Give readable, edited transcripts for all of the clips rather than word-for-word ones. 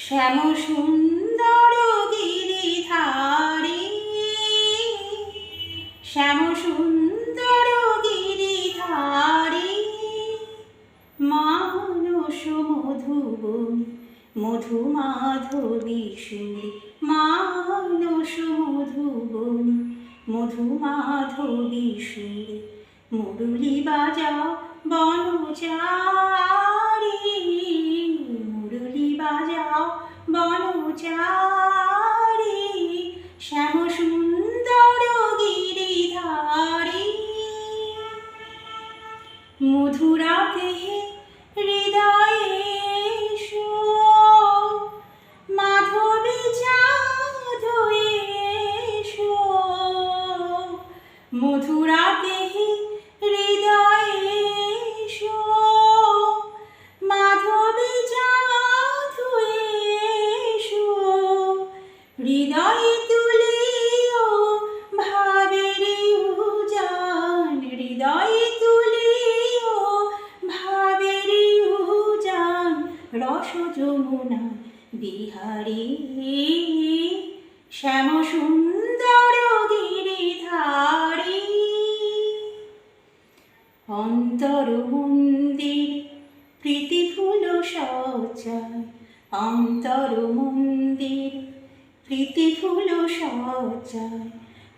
শ্যাম সুন্দর গিরিধারী, শ্যাম সুন্দর গিরিধারী, মানস মধুবন মধু মাধবী সুরে, মানস মধুবন মধু মাধবী সুরে, মুরলী বাজাও বনচারী, মুরলী বাজাও বনচারী, শ্যাম সুন্দর গিরিধারী। মধুরাতে হৃদয়ে এসো, মাধবী চাঁদ এসো, মধুরাতে হৃদয়ে এসো, মাধবী চাঁদ এসো, হৃদয়ে তুলিও ভাবের উজান, হৃদয়ে তুলিও ভাবের উজান, রস যমুনায় বিহারী, শ্যাম সুন্দর গিরিধারী। অন্তর মন্দির প্রীতি ফুল সজ্জায়, অন্তর মন্দির প্রীতি ফুল সজ্জায়,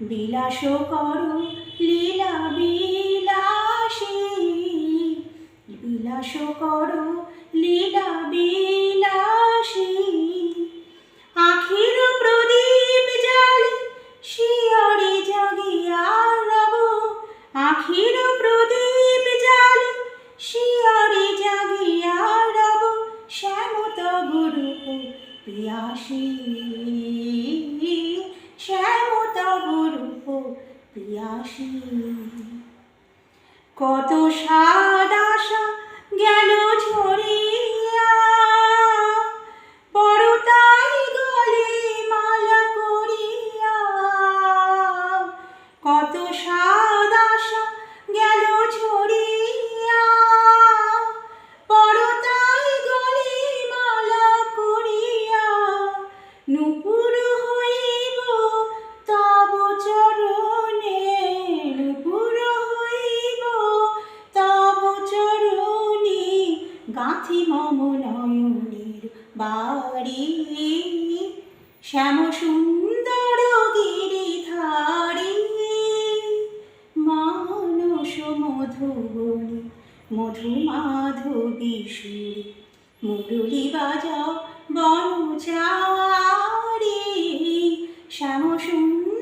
বিলাস করো লীলা বিলাসী, বিলাস করো লীলা বিলাসী, আখির প্রদীপ জালে শিয়রে জাগিয়া রব, আখির প্রদীপ জালে শিয়রে জাগিয়া রব, শ্যাম তব রূপ পিয়াসী, শ্যাম তব রূপ পিয়াসী। কত সাদ আশা গেল ঝরিয়া, পরতাই গলে মালা করিয়া, কত সাদ আশা গেল ঝরিয়া, পরতাই গলে মালা করিয়া, নূপুর হইব তব চরণে, নূপুর হইব তব চরণে, গাঁথি মম নয়নের বাড়ি, শ্যাম সুন্দর গিরিধারী, মানস মধুবনে মধু মাধবী সুরে, মুরলী বাজাও বনচারী, শ্যাম সুন্দর